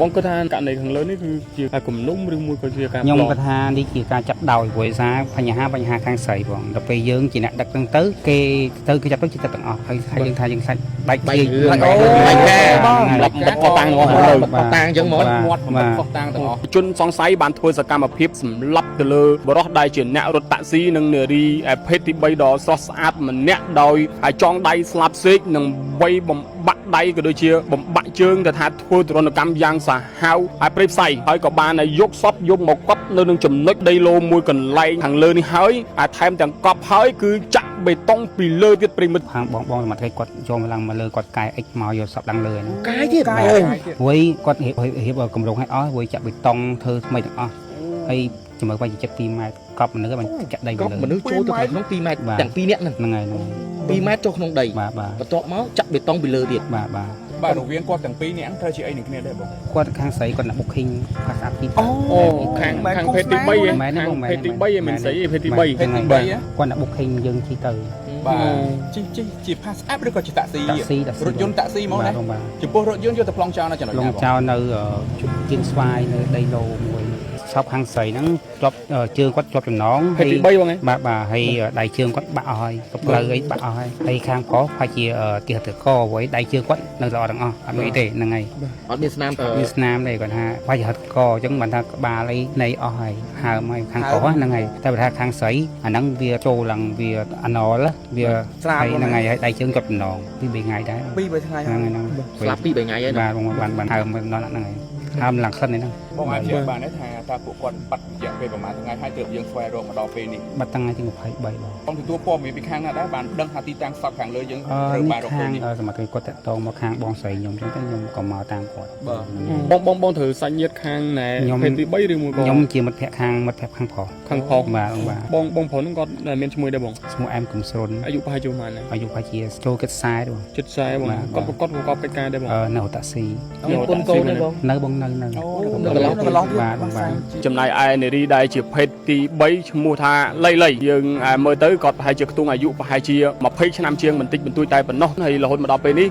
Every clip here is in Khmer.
បងគាត់ថាករណីខាងលើនេះគឺជាការគំនុំឬមួយក៏ជាការខ្ញុំគាត់ថានេះជាការចាប់ដោយព្រោះសារបញ្ហាខាងស្រីបងដល់ពេលយើងជាអ្នកដឹកហ្នឹងទៅគេចាប់ទៅជាទឹកទាំងអស់ហើយយើងថាយើងសាច់ដាច់ជាបាច់ការបត់តាំងទាំងអស់លើបត់តាំងអញ្ចឹងហ្មងមាត់បត់តាំងទាំងអស់ជនសង្ស័យបានធ្វើសកម្មភាពសម្លាប់ទៅលើបរិសុទ្ធដែលជាអ្នករត់តាក់ស៊ីនិងនារីភេទទី3ដ៏ស្រស់ស្អាតម្នាក់ដោយចងដៃស្លាប់សេកនិងវ័យបំបាក់ដៃក៏ដូចជាបំបាក់ជើងទៅថាធ្វើទរណកម្មយ៉ាងសាហាវហើយព្រៃផ្សៃហើយក៏បានយកសពយកមកកប់នៅនឹងចំណុចដីឡូមួយកន្លែងខាងលើនេះហើយថែមទាំងកប់ហើយគឺចាក់បេតុងពីលើទៀតប្រិមិត្តខាងបងសមត្ថកិច្ចគាត់ចូលឡើងមកលើគាត់កាយអិចមកយកសពឡើងលើហ្នឹងកាយទៀតកាយហើយវ័យគាត់រៀបកម្រងឲ្យអស់វ័យចាក់បេតុងធ្វើថ្មីទាំងអស់ហើយជំរឿនវាចិត្ត2ម៉ែត្រកប់មនុស្សបានចាក់ដីកប់មនុស្សចូលទៅក្នុង2ម៉ែត្រទាំង2នាក់ហ្នឹងហើយ2ម៉ែត្រចូលក្នុងដីបន្ទាប់មកចាក់បេតុងពីលើទៀតបាទរវាងគាត់ទាំងពីរនាក់ត្រូវជាអីនឹងគ្នាដែរបងគាត់ខាងស្រីគាត់nak booking ផាសអាប់ទីអូខាងភេទទី3ឯងខាងភេទទី3ឯងមិនស្អីភេទទី3ភេទទី3គាត់nak booking យើងជិះទៅបាទជាផាសអាប់ឬក៏ជាតាក់ស៊ីរថយន្តតាក់ស៊ីហ្មងណាចំពោះរថយន្តយកទៅប្លង់ចោលនៅចំណុចណាបងប្លង់ចោលនៅគៀនស្វាយនៅដីឡូមួយសពខាងស្រីហ្នឹងជាប់ជើងគាត់ជាប់ចំណងហើយទី3បងបាទហើយដៃជើងគាត់បាក់អស់ហើយផ្លូវអីបាក់អស់ហើយខាងប្រុសប្រហែលជាទាសទៅកអ្វីដៃជើងគាត់នៅល្អទាំងអស់អត់មានទេហ្នឹងហើយអត់មានស្នាមទេគាត់ថាប្រហែលជាហិតកអញ្ចឹងបានថាក្បាលអីនៃអស់ហើយហើមហើយខាងប្រុសហ្នឹងហើយតែបើថាខាងស្រីអាហ្នឹងវាចូលឡើងវាអាណលវាហើយហ្នឹងហើយដៃជើងគាត់ចំណង2 3ថ្ងៃដែរ2 3ថ្ងៃហ្នឹងស្លាប់2 3ថ្ងៃហើយបាទបានហើមដល់ហ្នឹងហើយហើមឡើងខិនហ្នឹងបងអាចនិយាយបានថាតើពួកគាត់បាត់រយៈពេលប្រហែលថ្ងៃហើយទើបយើងស្វែងរកមកដល់ពេលនេះបាត់ថ្ងៃទី23បងទទួលព័ត៌មានពីខាងណាដែរបានដឹងថាទីតាំងសពខាងលើយើងត្រូវបានរកពេលនេះសមត្ថកិច្ចគាត់តាក់ទងមកខាងបងស្រីខ្ញុំចឹងទៅខ្ញុំក៏មកតាមគាត់បងធ្វើសាច់ញាតិខាងណែភេទទី3ឬមួយក៏ខ្ញុំជាមិត្តភក្តិខាងប្រុសខាងប្រុសបាទបងប្រុសហ្នឹងគាត់មានឈ្មោះដែរបងឈ្មោះអែមកំស្រុនអាយុប្រហែលជាប៉ុន្មានអាយុប្រហែលជាចូលគិត40បងជិត40បងគាត់ប្រកបកិច្ចការដែរបងនៅតាក់ស៊ីមានកូនដែរបងនៅបងនៅបាទចំណាយឯនារីដែលជាភេទទី3ឈ្មោះថាលីយើងមើលទៅគាត់ប្រហែលជាខ្ទង់អាយុប្រហែលជា20ឆ្នាំជាងបន្តិចបន្តួចតែប៉ុណ្ណោះហើយរហូតមកដល់ពេលនេះ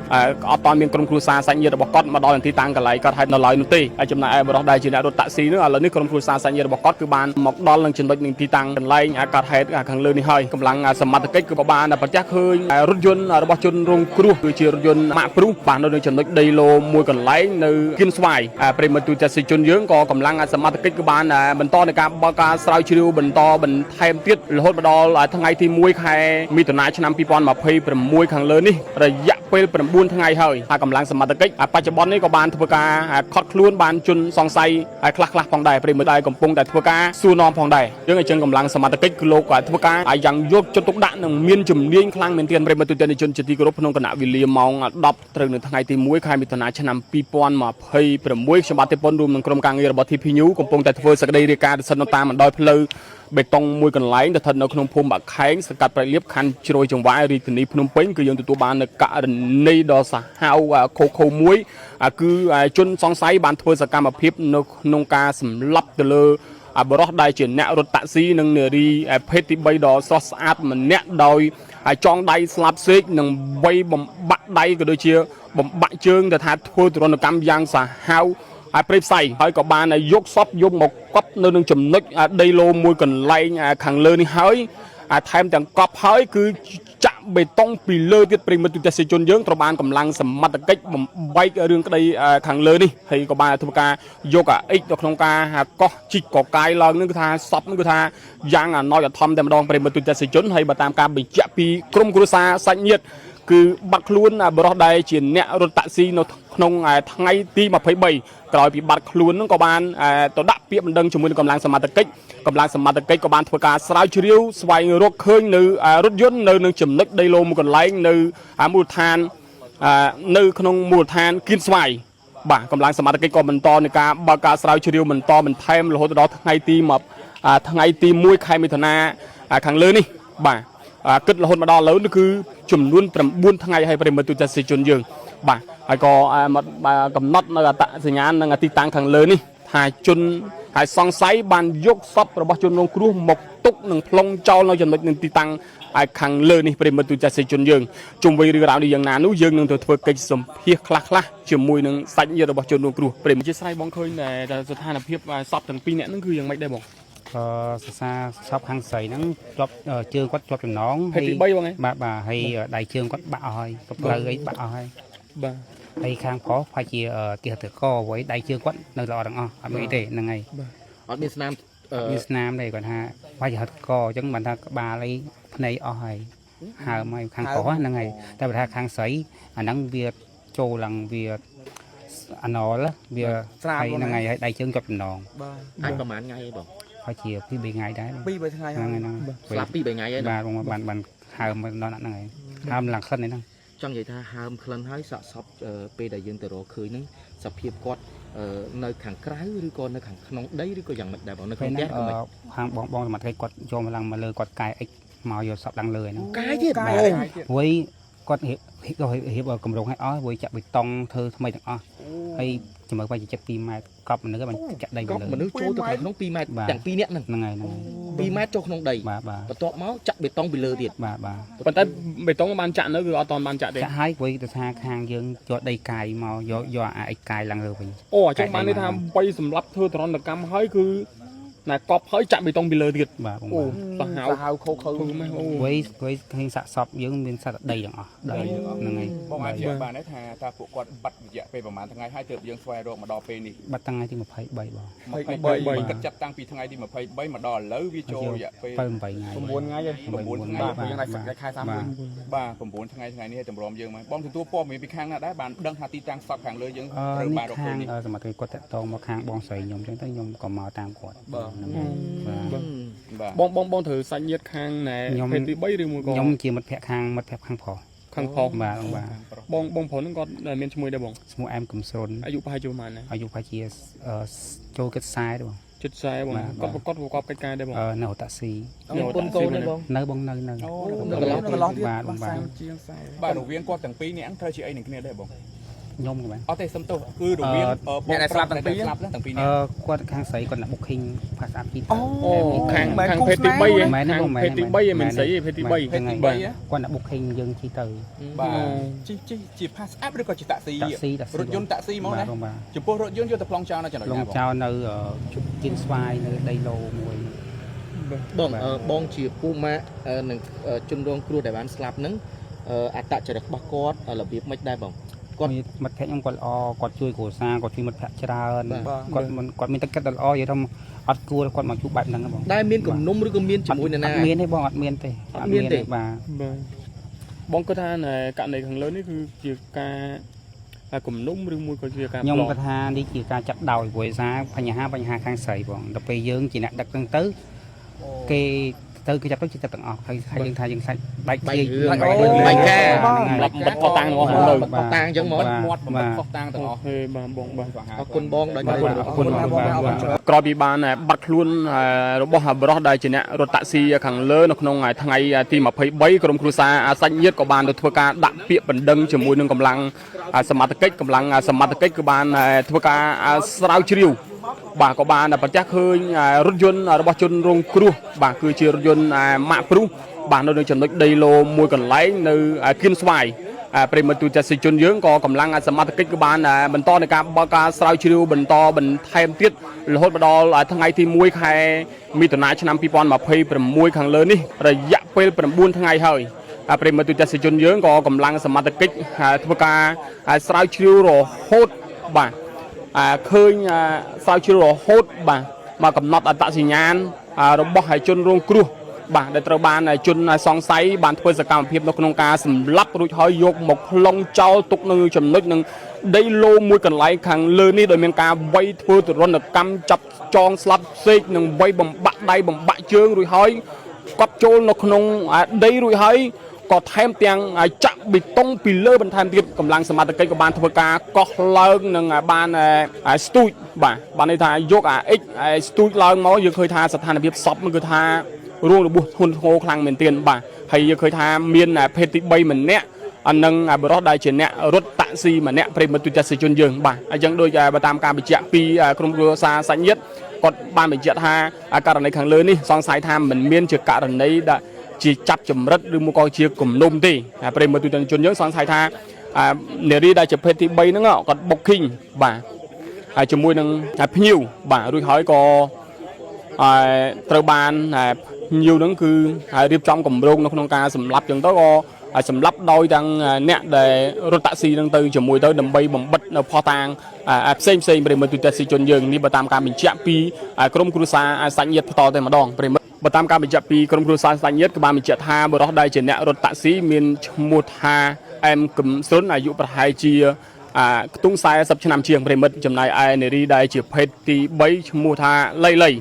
អត់តាន់មានក្រុមគ្រួសារសាច់ញាតិរបស់គាត់មកដល់ទីតាំងកន្លែងគាត់ហេតុនៅឡើយនោះទេហើយចំណាយឯបរិសុទ្ធដែលជាអ្នករត់តាក់ស៊ីនោះឥឡូវនេះក្រុមគ្រួសារសាច់ញាតិរបស់គាត់គឺបានមកដល់នឹងចំណុចនឹងទីតាំងកន្លែងគាត់ហេតុខាងលើនេះហើយកម្លាំងសមត្ថកិច្ចគឺបានប្រទះឃើញរថយន្តរបស់ជនរងគ្រោះគឺជារថយន្តម៉ាកព្រុសបាននៅនឹងចំណុចដីឡូមួយកន្លែងនៅគៀនស្វាយប្រិមត្តទូទាំងជនយើងក៏កម្លាំងសមត្ថកិច្ចគឺបានបន្តនៃការបើកការស្រាវជ្រាវបន្តបន្ថែមទៀតរហូតដល់ថ្ងៃទី1ខែមិថុនាឆ្នាំ2026ខាងលើនេះរយៈពេល9ថ្ងៃហើយកម្លាំងសមត្ថកិច្ចបច្ចុប្បន្ននេះក៏បានធ្វើការខត់ខ្លួនបានជនសង្ស័យខ្លះផងដែរប្រិមត្តដែលកំពុងតែធ្វើការសួរនាំផងដែរយើងអញ្ចឹងកម្លាំងសមត្ថកិច្ចគឺលោកក៏ធ្វើការយ៉ាងយកចិត្តទុកដាក់និងមានជំនាញខ្លាំងមែនទែនប្រិមត្តទូទាំងជនជាទីគោរពក្នុងគណៈវេលាម៉ោង10ត្រូវនៅថ្ងៃទី1ខែមិថុនាឆ្នាំ2026ខ្ញុំបាទទេពនរួមនឹងក្រុមការងាររបស់ TP News កំពុងតែធ្វើសក្តីរាយការណ៍ទៅសិននៅតាមបណ្ដោយផ្លូវបេតុងមួយកន្លែងស្ថិតនៅក្នុងភូមិបាក់ខែងសង្កាត់ប្រៃលៀបខណ្ឌជ្រោយចង្វាយរាជធានីភ្នំពេញគឺយើងទទួលបាននៅករណីដ៏សាហាវខូមួយគឺជនសង្ស័យបានធ្វើសកម្មភាពនៅក្នុងការសម្លាប់ទៅលើបរិសុទ្ធដែលជាអ្នករត់តាក់ស៊ីនិងនារីភេទទី3ដ៏ស្រស់ស្អាតម្នាក់ដោយចងដៃស្លាប់សេកនិងវ័យបំបាក់ដៃក៏ដូចជាបំបាក់ជើងទៅថាធ្វើទរណកម្មយ៉ាងសាហាវហើយព្រៃផ្សៃហើយក៏បានយកសពយកមកកប់នៅនឹងចំណុចដីឡូមួយកន្លែងខាងលើនេះហើយថែមទាំងកប់ហើយគឺចាក់បេតុងពីលើទៀតប្រិមត្តទូទាំងជនយើងត្រូវបានកម្លាំងសមត្ថកិច្ចបំបែករឿងក្តីខាងលើនេះហើយក៏បានធ្វើការយកអិចនៅក្នុងការកោះជីកកកាយឡើងនឹងគឺថាសពនឹងគឺថាយ៉ាងអណោចអធមតែម្ដងប្រិមត្តទូទាំងជនហើយបើតាមការបញ្ជាក់ពីក្រុមគ្រួសារសាច់ញាតិគឺបាត់ខ្លួនបរិសុទ្ធដែលជាអ្នករត់តាក់ស៊ីនៅក្នុងថ្ងៃទី23ក្រោយពីបាត់ខ្លួននឹងក៏បានទៅដាក់ពាក្យបណ្ដឹងជាមួយនឹងកម្លាំងសមត្ថកិច្ចក៏បានធ្វើការស្រាវជ្រាវស្វែងរកឃើញនៅរថយន្តនៅនឹងចំណុចដីឡូមួយកន្លែងនៅមូលដ្ឋាននៅក្នុងមូលដ្ឋានគៀនស្វាយបាទកម្លាំងសមត្ថកិច្ចក៏បន្តនៃការបើកការស្រាវជ្រាវបន្តបន្ថែមរហូតដល់ថ្ងៃទី1ខែមិថុនាខាងលើនេះបាទគិតរហូតមកដល់ឥឡូវនេះគឺចំនួន9ថ្ងៃហើយប្រិមត្តទូទាំងជនយើងបាទហើយក៏កំណត់នៅអត្តសញ្ញាណនិងទីតាំងខាងលើនេះថាជនហើយសង្ស័យបានយកសពរបស់ជនរងគ្រោះមកទុកនិងប្លង់ចោលនៅចំណុចនឹងទីតាំង ខាងលើនេះប្រិមត្តទូចសេជនយើងជុំវិញរឿងរ៉ាវនេះយ៉ាងណានោះយើងនឹងទៅធ្វើកិច្ចសម្ភាសខ្លះជាមួយនឹងសាច់ញាតិរបស់ជនរងគ្រោះប្រិមត្តជាស្រ័យបងឃើញតែស្ថានភាពសពទាំងពីរនាក់ហ្នឹងគឺយ៉ាងម៉េចដែរបងសរសារសពខាងស្រីហ្នឹងជាប់ជើងគាត់ជាប់ចំណងហើយទី3បងឯងបាទហើយដៃជើងគាត់បាក់អស់ហើយកផ្លូវអីបាក់អស់ហើយបាទហើយខាងប្រុសប្រហែលជាទាស់ទៅកអ្វីដៃជើងគាត់នៅល្អទាំងអស់អត់មានទេហ្នឹងហើយអត់មានស្នាមមានស្នាមទេគាត់ថាប្រហែលជាហិតកអញ្ចឹងបានថាក្បាលអីភ្នែកអស់ហើយហើមហើយខាងប្រុសហ្នឹងហើយតែបើថាខាងស្រីអាហ្នឹងវាចូលឡើងវាអាណលវាហើយហ្នឹងហើយដៃជើងជាប់ចំណងអាចប្រហែលថ្ងៃអីបងហើយជា2 3ថ្ងៃដែរ2 3ថ្ងៃហ្នឹងស្លាប់2 3ថ្ងៃហើយបាទបានហើមដល់ហ្នឹងហើយហើមឡើងក្លិនហ្នឹងចង់និយាយថាហើមក្លិនហើយសាកសពពេលដែលយើងទៅរកឃើញហ្នឹងសភាពគាត់នៅខាងក្រៅឬក៏នៅខាងក្នុងដីឬក៏យ៉ាងម៉េចដែរបងនៅក្នុងផ្ទះខាងបងសមត្ថកិច្ចគាត់ចូលមកឡើងមកលើគាត់កាយអិចមកយកសពឡើងលើហ្នឹងកាយទៀតវៃគាត់រៀបកម្រងឲ្យអស់វៃចាក់បេតុងធ្វើថ្មីទាំងអស់ហើយជំរឿនបាយចិត្ត2ម៉ែត្រកប់មនុស្សបានចាក់ដីទៅលើមនុស្សចូលទៅក្នុង2ម៉ែត្រទាំង2នាក់ហ្នឹងហើយ2ម៉ែត្រចូលក្នុងដីបាទបន្ទាប់មកចាក់បេតុងពីលើទៀតបាទប៉ុន្តែបេតុងបានចាក់នៅគឺអត់ទាន់បានចាក់ទេចាក់ហើយវៃទៅថាខាងយើងយកដីកាយមកយកអាអិចកាយឡើងលើវិញអូអញ្ចឹងបានន័យថាបីសម្រាប់ធ្វើតរនកម្មហើយគឺណែកប់ហើយចាក់បេតុងពីលើទៀតបាទអូសាហាវខូម៉េះអូវៃឃើញសាក់សពយើងមានសត្វដីទាំងអស់ដីហ្នឹងហើយបងអាចនិយាយបានទេថាពួកគាត់បាត់រយៈពេលប្រហែលថ្ងៃហើយទើបយើងស្វែងរកមកដល់ពេលនេះបាត់ថ្ងៃទី23បង23គិតចាប់តាំងពីថ្ងៃទី23មកដល់ឥឡូវវាចូលរយៈពេល8ថ្ងៃ9ថ្ងៃយើងអាចសក្តិខែ31បាទ9ថ្ងៃនេះតម្រាំយើងមកបងទទួលព័ត៌មានពីខាងណាដែរបានដឹងថាទីតាំងសពខាងលើយើងត្រូវបានរកឃើញនេះសមត្ថកិច្ចគាត់តាក់ទងមកខាងបងស្រីខ្ញុំអញ្ចឹងទៅខ្ញុំក៏មកតាមគាត់បងត្រូវសាច់ញាតិខាងណែភេទទី3ឬមួយក៏ខ្ញុំជាមិត្តភក្តិខាងប្រុសខាងប្រុសបាទបងប្រុសហ្នឹងគាត់មានឈ្មោះដែរបងឈ្មោះអែមកំស្រុនអាយុប្រហែលជាប្រហែលណាអាយុប្រហែលជាចូលគិត40ដែរបង40បងគាត់ប្រកបកិច្ចការដែរបងនៅតាក់ស៊ីប៉ុនកូនទេបងនៅបងនៅកន្លោះទៀតបាទរវាងគាត់ទាំងពីរនាក់ត្រូវជាអីនឹងគ្នាដែរបងខ្ញុំហ្នឹងអត់ទេសំទោសគឺរវាងអ្នកដែលស្លាប់ទាំងពីរគាត់ខាងស្រីគាត់អ្នកបុកឃីងផាសអាប់ជីអូខាងភេទទី3ឯងខាងភេទទី3ឯងមិនស្រីភេទទី3បាទគាត់អ្នកបុកឃីងយើងជិះទៅបាទជាផាសអាប់ឬក៏ជាតាក់ស៊ីរថយន្តតាក់ស៊ីហ្មងណាចំពោះរថយន្តយកទៅប្លង់ចោលនៅចំណុចណាបងប្លង់ចោលនៅជប់គៀនស្វាយនៅដីឡូមួយបងជាពូម៉ាក់នឹងជនរងគ្រោះដែលបានស្លាប់ហ្នឹងអត្តចរិតរបស់គាត់របៀបម៉េចដែរបងគាត់មិត្តភក្តិខ្ញុំគាត់ល្អគាត់ជួយគ្រួសារគាត់ជួយមិត្តភក្តិច្រើនគាត់មានទឹកចិត្តល្អនិយាយថាអត់គួរគាត់មកជួបបែបហ្នឹងបងដែលមានគំនុំឬក៏មានជាមួយនរណាអត់មានទេបងអត់មានទេបាទបងគាត់ថាករណីខាងលើនេះគឺជាការគំនុំឬមួយក៏ជាការខ្ញុំគាត់ថានេះជាការចាត់ដោយព្រោះសារបញ្ហាខាងស្រីបងដល់ពេលយើងជាអ្នកដឹកហ្នឹងទៅគេទៅគឺចាប់ទៅចិត្តទាំងអស់ហើយយើងថាយើងសាច់បែកជាបែកការបាត់ផុសតាំងទាំងអស់លើផុសតាំងអញ្ចឹងមកមាត់ផុសតាំងទាំងអស់បាទបងអរគុណបងដោយអរគុណក្រោយពីបានបាត់ខ្លួនរបស់បរិសុទ្ធដែលជាអ្នករត់តាក់ស៊ីខាងលើនៅក្នុងថ្ងៃទី23ក្រុមគ្រួសារសាច់ញាតិក៏បានទៅធ្វើការដាក់ពាក្យបណ្ដឹងជាមួយនឹងកម្លាំងសមត្ថកិច្ចគឺបានធ្វើការស្រាវជ្រាវបាទក៏បានប្រទះឃើញរថយន្តរបស់ជនរងគ្រោះបាទគឺជារថយន្តម៉ាកព្រុសបាទនៅចំណុចដីឡូមួយកន្លែងនៅគៀនស្វាយប្រិមត្តទូចសេជនយើងក៏កម្លាំងសមត្ថកិច្ចក៏បានបន្តในការបើកការស្រាវជ្រាវបន្តបន្ថែមទៀតរហូតដល់ថ្ងៃទី1ខែមិថុនាឆ្នាំ2026ខាងលើនេះរយៈពេល9ថ្ងៃហើយប្រិមត្តទូចសេជនយើងក៏កម្លាំងសមត្ថកិច្ចធ្វើការស្រាវជ្រាវរហូតបាទឃើញស្រាវជ្រាវរហូតបាទមកកំណត់អត្តសញ្ញាណរបស់ជនរងគ្រោះបាទដែលត្រូវបានជនសង្ស័យបានធ្វើសកម្មភាពនៅក្នុងការសម្លាប់រួចហើយយកមកប្លង់ចោលទុកនៅចំណុចនឹងដីឡូមួយកន្លែងខាងលើនេះដោយមានការវាយធ្វើទរណកម្មចាប់ចងស្លាប់សេកនិងវាយបំបាក់ដៃបំបាក់ជើងរួចហើយកត់ចូលនៅក្នុងដីរួចហើយក៏ថែមទាំងចាក់បេតុងពីលើបន្ថែមទៀតកម្លាំងសមត្ថកិច្ចក៏បានធ្វើការកោះឡើងនិងបានស្ទូចបាទន័យថាយកស្ទូចឡើងមកយើងឃើញថាស្ថានភាពសពនោះគឺថារួងរបួសធ្ងន់ធ្ងរខ្លាំងមែនទែនបាទហើយយើងឃើញថាមានភេទទី3ម្នាក់និងបរិសុទ្ធដែលជាអ្នករត់តាក់ស៊ីម្នាក់ប្រិមត្តទូចសេជនយើងបាទអញ្ចឹងដូចបើតាមការបញ្ជាក់ពីក្រុមគ្រួសារសាច់ញាតិគាត់បានបញ្ជាក់ថាករណីខាងលើនេះសង្ស័យថាមិនមានជាករណី ជាចាប់ចម្រិតឬមកក៏ជាគំនុំទេប្រិមត្តទូទាំងជនយើងសង្ស័យថានារីដែលជាភេទទី3ហ្នឹងគាត់ booking បាទហើយជាមួយនឹងភ្ញៀវបាទរួចហើយក៏ត្រូវបានភ្ញៀវហ្នឹងគឺរៀបចំគម្រោងនៅក្នុងការសម្លាប់ចឹងទៅក៏សម្លាប់ដោយទាំងអ្នកដែលរត់តាក់ស៊ីហ្នឹងទៅជាមួយទៅដើម្បីបំបិតនៅផោះតាងផ្សេងប្រិមត្តទូទាំងជនយើងនេះបើតាមការបញ្ជាក់ពីក្រមគ្រួសារសាច់ញាតិផ្ទាល់តែម្ដងប្រិមត្តបើតាមការបញ្ជាក់ពីក្រមគ្រួសារសាច់ញាតិក៏បានបញ្ជាក់ថាបុរសដែលជាអ្នករត់តាក់ស៊ីមានឈ្មោះថាអែមកឹមសុនអាយុប្រហែលជាខ្ទង់40ឆ្នាំជាងប្រិមិត្តចំណែកឯនារីដែលជាភេទទី3ឈ្មោះថាលី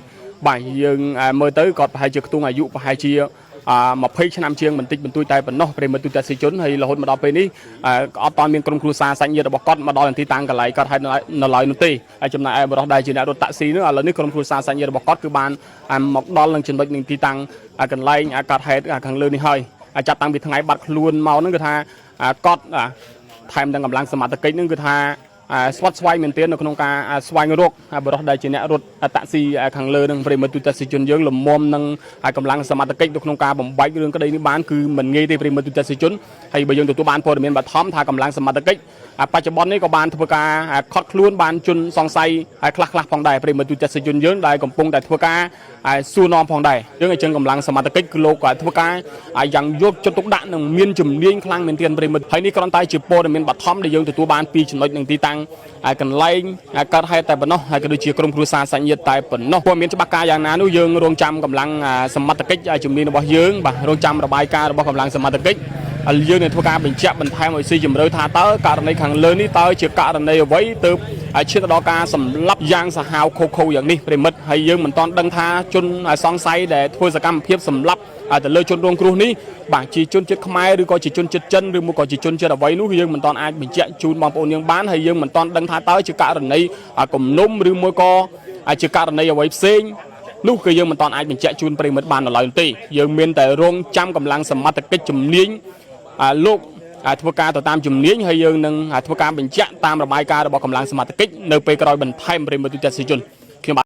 បាទយើងមើលទៅគាត់ប្រហែលជាខ្ទង់អាយុប្រហែលជា20ឆ្នាំជាងបន្តិចបន្តួចតែប៉ុណ្ណោះប្រិមិត្តទូទាំងជនហើយរហូតមកដល់ពេលនេះអត់តាន់មានក្រុមគ្រួសារសាច់ញាតិរបស់គាត់មកដល់ទីតាំងកន្លែងគាត់ហើយនៅឡើយនោះទេហើយចំណែកឯបុរសដែលជាអ្នករត់តាក់ស៊ីនោះឥឡូវនេះក្រុមគ្រួសារសាច់ញាតិរបស់គាត់គឺបានមកដល់នឹងចំណុចនឹងទីតាំងកន្លែងគាត់ហេតុខាងលើនេះហើយចាប់តាំងពីថ្ងៃបាត់ខ្លួនមកហ្នឹងគឺថាគាត់ថែមទាំងកម្លាំងសមត្ថកិច្ចហ្នឹងគឺថាស្វាត់ស្វែងមែនទែននៅក្នុងការស្វែងរកបរិសុទ្ធដែលជាអ្នករត់តាក់ស៊ីខាងលើនឹងប្រិមត្តទូទាំងជនយើងលំមនឹងកម្លាំងសមត្ថកិច្ចនៅក្នុងការបំបែករឿងក្តីនេះបានគឺមិនងាយទេប្រិមត្តទូទាំងជនហើយបើយើងទទួលបានព័ត៌មានបឋមថាកម្លាំងសមត្ថកិច្ចបច្ចុប្បន្ននេះក៏បានធ្វើការខត់ខ្លួនបានជន់សង្ស័យខ្លះផងដែរប្រិមត្តទូទាំងជនយើងដែលកំពុងតែធ្វើការសួរនាំផងដែរយើងអញ្ចឹងកម្លាំងសមត្ថកិច្ចគឺលោកក៏ធ្វើការយ៉ាងយកចិត្តទុកដាក់និងមានជំនាញខ្លាំងមែនទែនប្រិមត្តហើយនេះគ្រាន់តែជាព័ត៌មានបឋមដែលយើងទទួលបានពីចំណុចនឹងទីតាំងកន្លែងកើតហេតុតែប៉ុណ្ណោះហើយក៏ដូចជាក្រុមគ្រួសារសាច់ញាតិតែប៉ុណ្ណោះព័ត៌មានច្បាស់ការយ៉ាងណានោះយើងរងចាំកម្លាំងសមត្ថកិច្ចជំនាញរបស់យើងបាទរងចាំរបាយការណ៍របស់កម្លាំងសមត្ថកិច្ចហើយយើងនឹងធ្វើការបញ្ជាក់បន្ថែមឲ្យស៊ីជម្រៅថាតើករណីខាងលើនេះតើជាករណីអ្វីទើបឈានទៅដល់ការសម្លាប់យ៉ាងសាហាវខូយ៉ាងនេះប្រិមិត្តហើយយើងមិនទាន់ដឹងថាជនសង្ស័យដែលធ្វើសកម្មភាពសម្លាប់ទៅលើជនរងគ្រោះនេះបាទជាជនជាតិខ្មែរឬក៏ជាជនជាតិចិនឬមកក៏ជាជនជាតិអ្វីនោះយើងមិនទាន់អាចបញ្ជាក់ជូនបងប្អូនយើងបានហើយយើងមិនទាន់ដឹងថាតើជាករណីគំនុំឬមួយក៏ជាករណីអ្វីផ្សេងនោះគឺយើងមិនទាន់អាចបញ្ជាក់ជូនប្រិមិត្តបាននៅឡើយទេយើងមានតែរងចាំកម្លាំងសមត្ថកិច្ចជំនាញលោកធ្វើការទៅតាមជំនាញហើយយើងនឹងធ្វើការបញ្ជាក់តាមរបាយការណ៍របស់កម្លាំងសមត្ថកិច្ចនៅពេលក្រោយបន្ថែមប្រិមិត្តទូទាំងជន